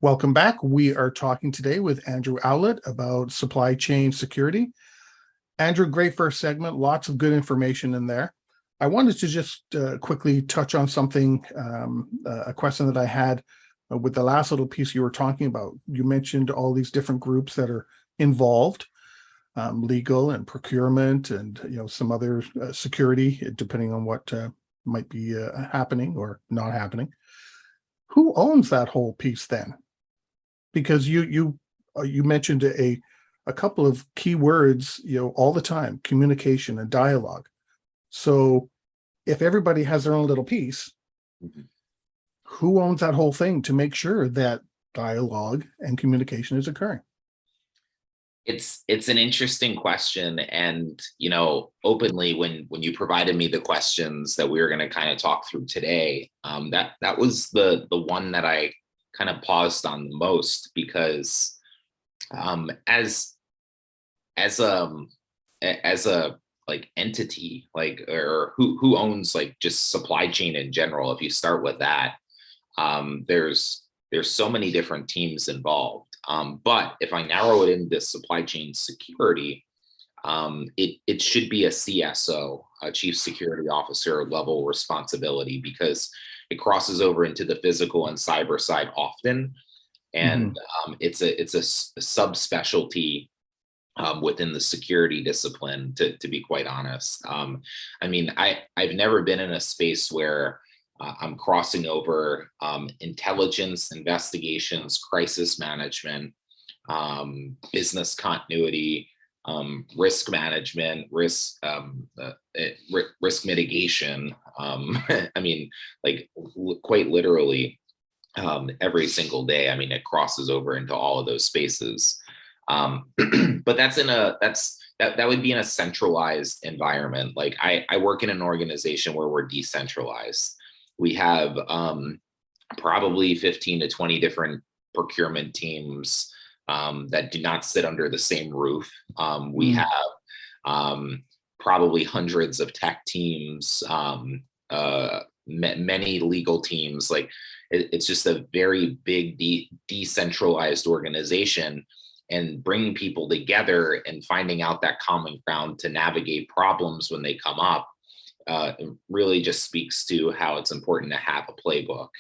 Welcome back. We are talking today with Andrew Owlett about supply chain security. Andrew, great first segment, lots of good information in there. I wanted to just quickly touch on something, a question that I had with the last little piece you were talking about. You mentioned all these different groups that are involved, legal and procurement and some other security, depending on what might be happening or not happening. Who owns that whole piece then? Because you mentioned a couple of key words, all the time: communication and dialogue. So if everybody has their own little piece, Mhm. who owns that whole thing to make sure that dialogue and communication is occurring? It's an interesting question, and openly, when you provided me the questions that we were going to kind of talk through today, that was the one that I kind of paused on the most because as as a as a like entity, like, or who owns like just supply chain in general. If you start with that, there's so many different teams involved. But if I narrow it into supply chain security, it should be a CSO, a chief security officer level responsibility, because it crosses over into the physical and cyber side often, Mhm. and it's a subspecialty within the security discipline. To be quite honest, I mean, I've never been in a space where I'm crossing over intelligence, investigations, crisis management, business continuity, risk management, risk mitigation. I mean, like, quite literally, every single day. I mean, it crosses over into all of those spaces. But that would be in a centralized environment. Like, I work in an organization where we're decentralized. We have probably 15 to 20 different procurement teams that do not sit under the same roof. We Mm. have probably hundreds of tech teams, many legal teams. Like, it's just a very big decentralized organization, and bringing people together and finding out that common ground to navigate problems when they come up really just speaks to how it's important to have a playbook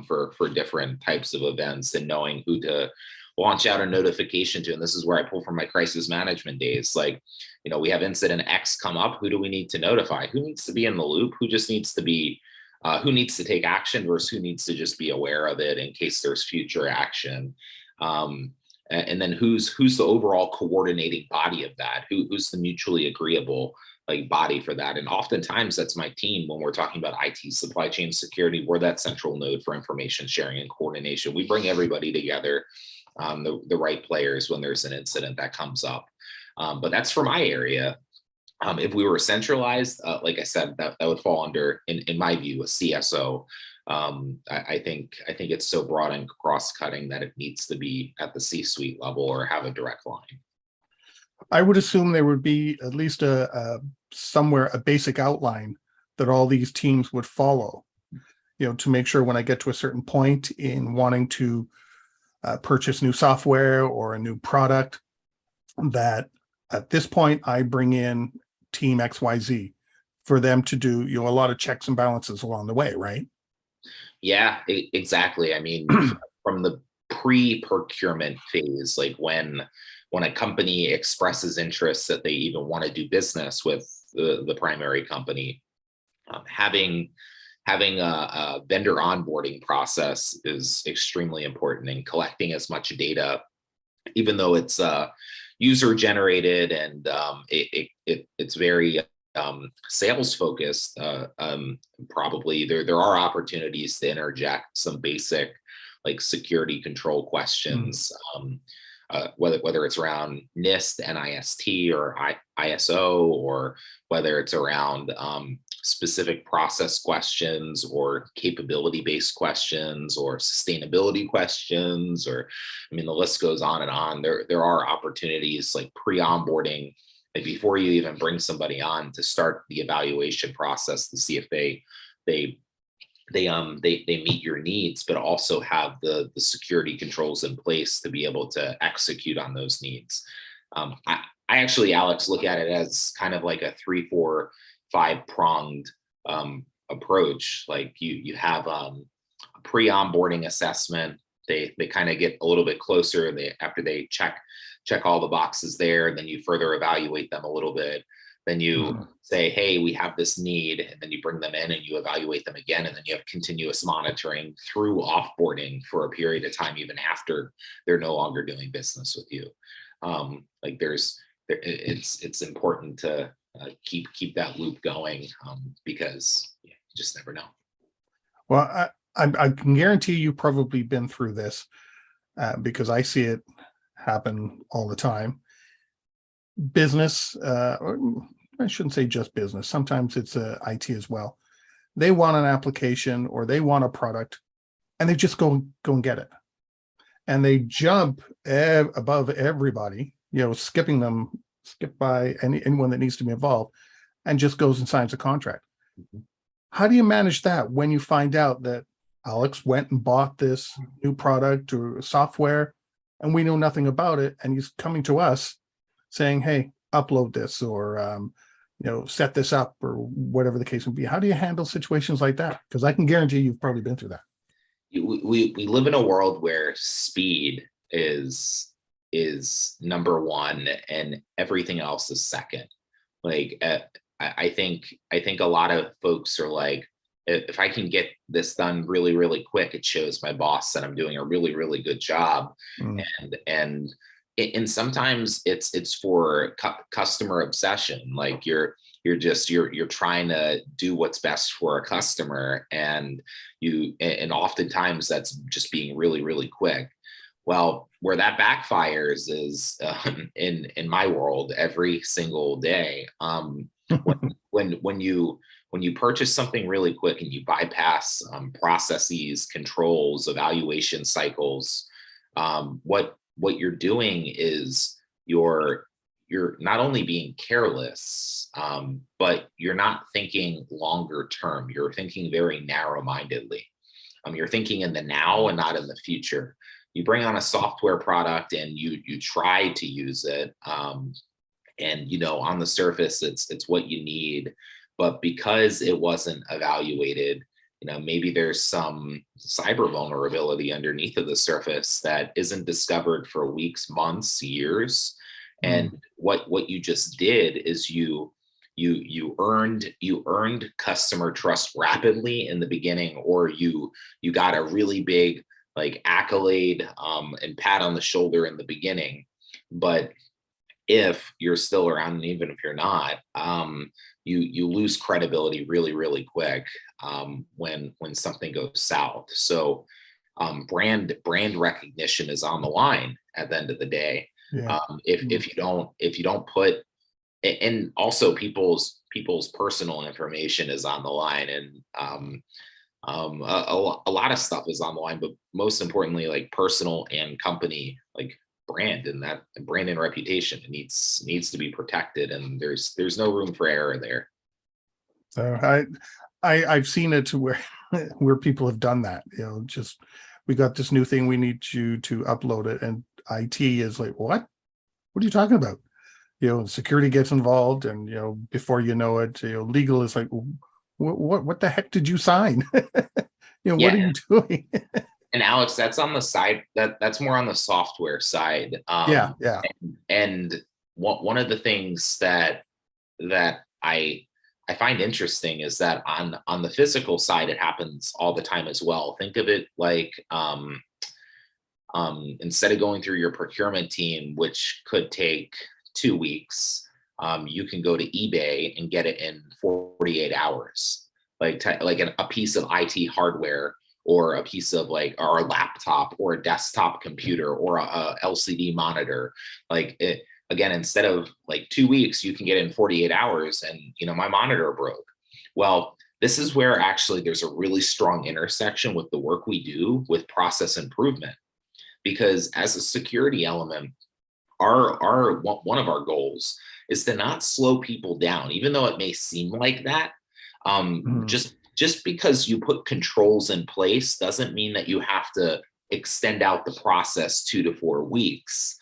for different types of events, and knowing who to launch out a notification to. And this is where I pull from my crisis management days. Like, we have incident X come up. Who do we need to notify? Who needs to be in the loop? Who just needs to be who needs to take action versus who needs to just be aware of it in case there's future action? And then who's the overall coordinating body of that? Who's the mutually agreeable like body for that? And oftentimes that's my team. When we're talking about IT, supply chain security, we're that central node for information sharing and coordination. We bring everybody together, the right players, when there's an incident that comes up. But that's for my area. If we were centralized, like I said, that would fall under, in my view, a CSO. I think it's so broad and cross-cutting that it needs to be at the C-suite level or have a direct line. I would assume there would be at least a somewhere a basic outline that all these teams would follow, to make sure when I get to a certain point in wanting to purchase new software or a new product, that at this point I bring in team XYZ for them to do, a lot of checks and balances along the way, right? Yeah, exactly. I mean, from the pre-procurement phase, like when a company expresses interest that they even want to do business with the primary company, having a vendor onboarding process is extremely important, and collecting as much data, even though it's user generated, and it's very sales focused. Probably there are opportunities to interject some basic like security control Mm. questions, whether it's around NIST, NIST, or ISO, or whether it's around specific process questions, or capability based questions, or sustainability questions, or, I mean, the list goes on and on. There are opportunities like pre-onboarding, like before you even bring somebody on, to start the evaluation process to see if they they meet your needs, but also have the security controls in place to be able to execute on those needs. I actually, Alex, look at it as kind of like a 3, 4, 5 pronged approach. Like you have a pre-onboarding assessment. They kind of get a little bit closer. After they check all the boxes there, and then you further evaluate them a little bit. Then you say, hey, we have this need, and then you bring them in and you evaluate them again, and then you have continuous monitoring through offboarding for a period of time, even after they're no longer doing business with you. Like it's important to keep that loop going, because you just never know. Well, I can guarantee you've probably been through this, because I see it happen all the time. Business, I shouldn't say just business. Sometimes it's IT as well. They want an application or they want a product, and they just go and get it, and they jump above everybody, skip by anyone that needs to be involved, and just goes and signs a contract. Mm-hmm. How do you manage that when you find out that Alex went and bought this new product or software, and we know nothing about it, and he's coming to us saying, hey, upload this, or set this up, or whatever the case would be? How do you handle situations like that? Because I can guarantee you've probably been through that. We live in a world where speed is number one and everything else is second. Like I think a lot of folks are like, if I can get this done really, really quick, it shows my boss that I'm doing a really, really good job. And sometimes it's for customer obsession. Like you're trying to do what's best for a customer, and oftentimes that's just being really, really quick. Well, where that backfires is in my world every single day. When you purchase something really quick and you bypass processes, controls, evaluation cycles, what you're doing is you're not only being careless, but you're not thinking longer term. You're thinking very narrow-mindedly. You're thinking in the now and not in the future. You bring on a software product and you try to use it, and on the surface it's what you need, but because it wasn't evaluated, maybe there's some cyber vulnerability underneath of the surface that isn't discovered for weeks, months, years. And what you just did is you earned customer trust rapidly in the beginning, or you got a really big like accolade and pat on the shoulder in the beginning. But if you're still around, and even if you're not, you lose credibility really, really quick when something goes south. So brand recognition is on the line at the end of the day. Yeah. If you don't put, and also people's personal information is on the line, and a lot of stuff is on the line, but most importantly, like personal and company, like brand, and that brand and reputation, it needs to be protected, and there's no room for error there. So I've seen it to where people have done that. Just, we got this new thing, we need you to upload it, and IT is like, what are you talking about? Security gets involved, and before you know it, legal is like, what the heck did you sign? What are you doing? And Alex, that's on the side, that's more on the software side. Yeah. And one of the things that I find interesting is that on the physical side, it happens all the time as well. Think of it like instead of going through your procurement team, which could take 2 weeks, you can go to eBay and get it in 48 hours, like a piece of IT hardware, or a piece of or a laptop, or a desktop computer, or a LCD monitor. Again, instead of 2 weeks, you can get it in 48 hours. And my monitor broke. Well, this is where actually there's a really strong intersection with the work we do with process improvement, because as a security element, our one of our goals is to not slow people down, even though it may seem like that. just because you put controls in place doesn't mean that you have to extend out the process 2 to 4 weeks.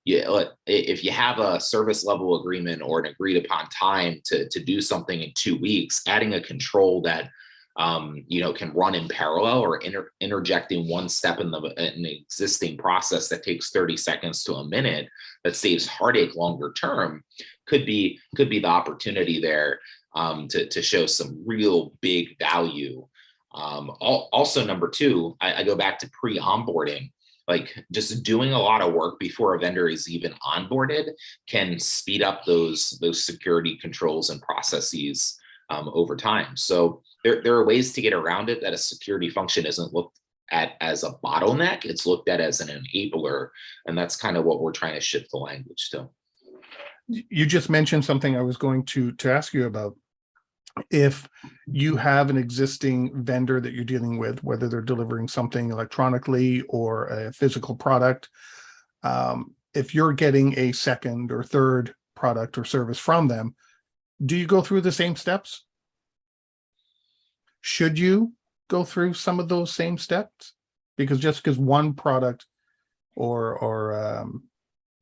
If you have a service level agreement or an agreed upon time to do something in 2 weeks, adding a control that can run in parallel, or interjecting one step in an existing process that takes 30 seconds to a minute that saves heartache longer term, could be the opportunity there to show some real big value. Also, number two, I go back to pre-onboarding. Like, just doing a lot of work before a vendor is even onboarded can speed up those security controls and processes over time. So there are ways to get around it, that a security function isn't looked at as a bottleneck, it's looked at as an enabler. And that's kind of what we're trying to shift the language to. You just mentioned something I was going to ask you about. If you have an existing vendor that you're dealing with, whether they're delivering something electronically or a physical product, if you're getting a second or third product or service from them, do you go through the same steps? Should you go through some of those same steps? Because just because one product or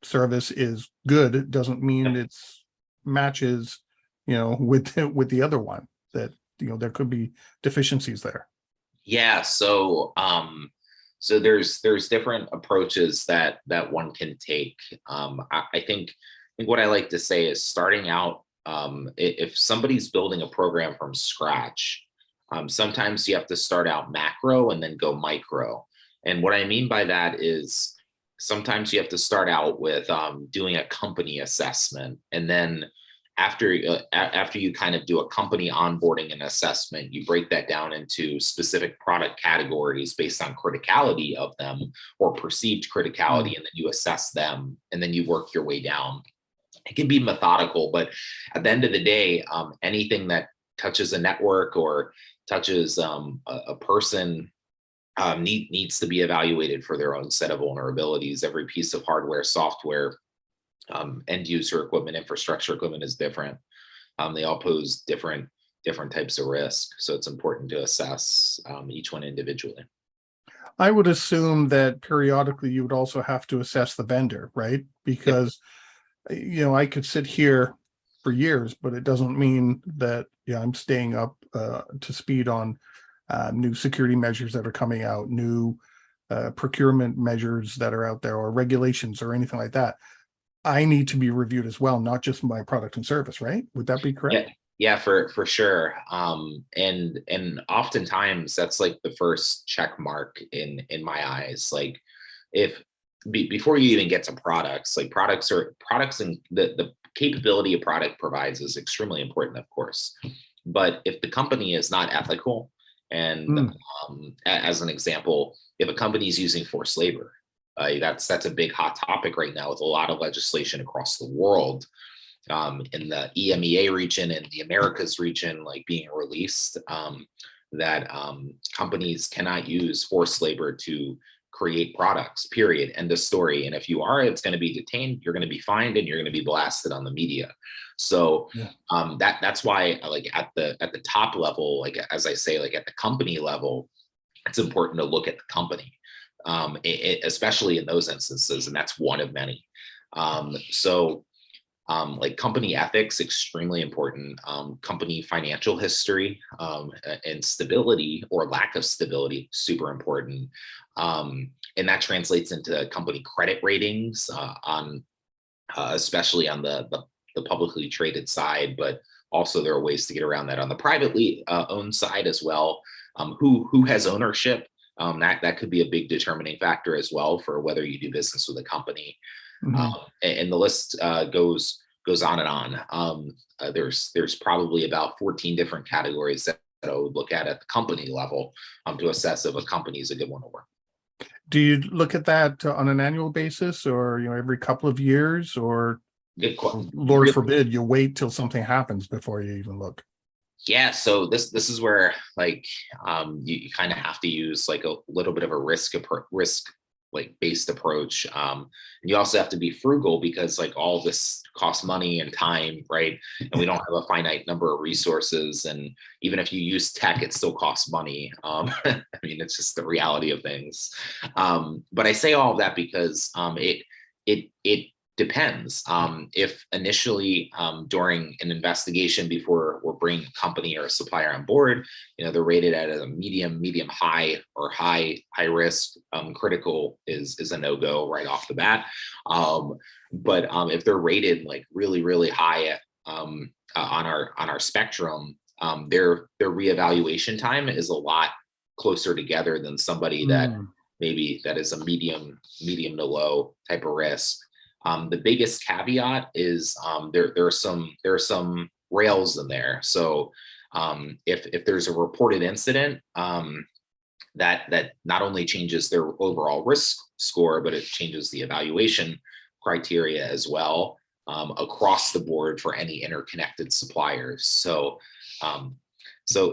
service is good doesn't mean it's matches with the other one, that there could be deficiencies there. Yeah, so there's different approaches that one can take. I think what I like to say is, starting out, if somebody's building a program from scratch, sometimes you have to start out macro and then go micro. And what I mean by that is, sometimes you have to start out with doing a company assessment, and then after you kind of do a company onboarding and assessment, you break that down into specific product categories based on criticality of them, or perceived criticality, and then you assess them, and then you work your way down. It can be methodical, but at the end of the day, anything that touches a network or touches a person needs to be evaluated for their own set of vulnerabilities. Every piece of hardware, software, end user equipment, infrastructure equipment is different. They all pose different types of risk. So it's important to assess each one individually. I would assume that periodically you would also have to assess the vendor, right? Because, I could sit here for years, but it doesn't mean that I'm staying up to speed on new security measures that are coming out, new procurement measures that are out there, or regulations or anything like that. I need to be reviewed as well, not just my product and service, right? Would that be correct? Yeah, for sure. And oftentimes that's like the first check mark in my eyes. Like, if before you even get to products, like products and the capability a product provides is extremely important, of course. But if the company is not ethical, and as an example, if a company is using forced labor, that's a big hot topic right now, with a lot of legislation across the world, in the EMEA region and the Americas region, like being released, that companies cannot use forced labor to create products, period, end of story. And if you are, it's going to be detained, you're going to be fined, and you're going to be blasted on the media. So that's why, like, at the top level, like, as I say, like at the company level, it's important to look at the company, especially in those instances, and that's one of many. Like, company ethics, extremely important. Company financial history, and stability or lack of stability, super important. And that translates into company credit ratings, especially on the publicly traded side, but also there are ways to get around that on the privately owned side as well. Who has ownership? That could be a big determining factor as well for whether you do business with a company. And the list goes on and on. There's probably about 14 different categories that I would look at the company level to assess if a company is a good one to work. Do you look at that on an annual basis, or every couple of years, or Lord forbid you wait till something happens before you even look? Yeah, so this is where, like, you kind of have to use like a little bit of a risk like based approach. And you also have to be frugal because like all this costs money and time, right? And we don't have a finite number of resources. And even if you use tech, it still costs money. I mean, it's just the reality of things. But I say all of that because it depends. If initially during an investigation before we're bringing a company or a supplier on board, they're rated at a medium high, or high risk. Critical is a no-go right off the bat. But if they're rated like really high at, on our spectrum, their reevaluation time is a lot closer together than somebody that maybe that is a medium to low type of risk. The biggest caveat is there are some rails in there. So if there's a reported incident, that not only changes their overall risk score, but it changes the evaluation criteria as well, across the board for any interconnected suppliers. So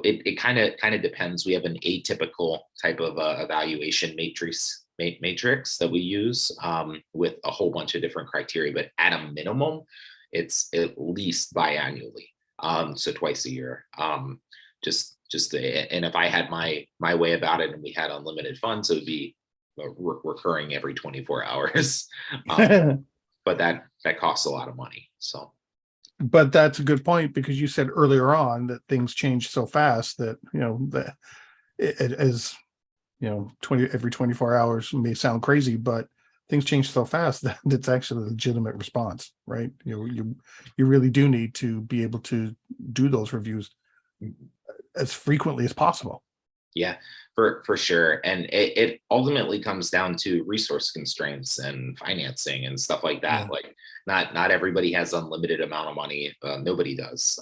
it kind of depends. We have an atypical type of evaluation matrix that we use, with a whole bunch of different criteria, but at a minimum, it's at least biannually, so twice a year. And if I had my way about it and we had unlimited funds, it would be recurring every 24 hours. But that costs a lot of money. So, but that's a good point, because you said earlier on that things change so fast that every 24 hours may sound crazy, but things change so fast that it's actually a legitimate response, right? You really do need to be able to do those reviews as frequently as possible. Yeah, for sure. And it ultimately comes down to resource constraints and financing and stuff like that. Like not everybody has unlimited amount of money. Nobody does.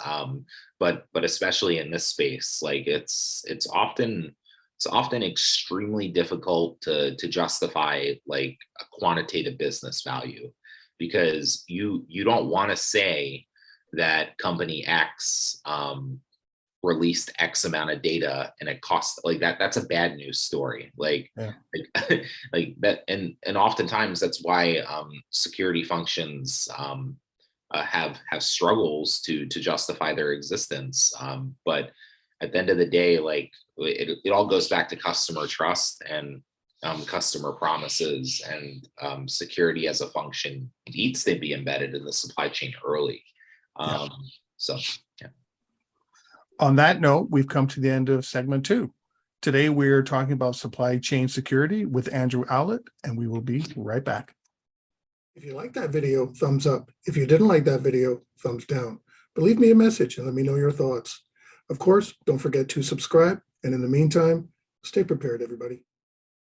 But especially in this space, like it's often extremely difficult to justify like a quantitative business value, because you don't want to say that company X released X amount of data and it costs like that. That's a bad news story. Like that. And oftentimes that's why security functions have struggles to justify their existence. But at the end of the day, like it all goes back to customer trust and customer promises, and security as a function needs to be embedded in the supply chain early. So, yeah. On that note, we've come to the end of segment 2. Today, we're talking about supply chain security with Andrew Owlett, and we will be right back. If you liked that video, thumbs up. If you didn't like that video, thumbs down. But leave me a message and let me know your thoughts. Of course, don't forget to subscribe. And in the meantime, stay prepared, everybody.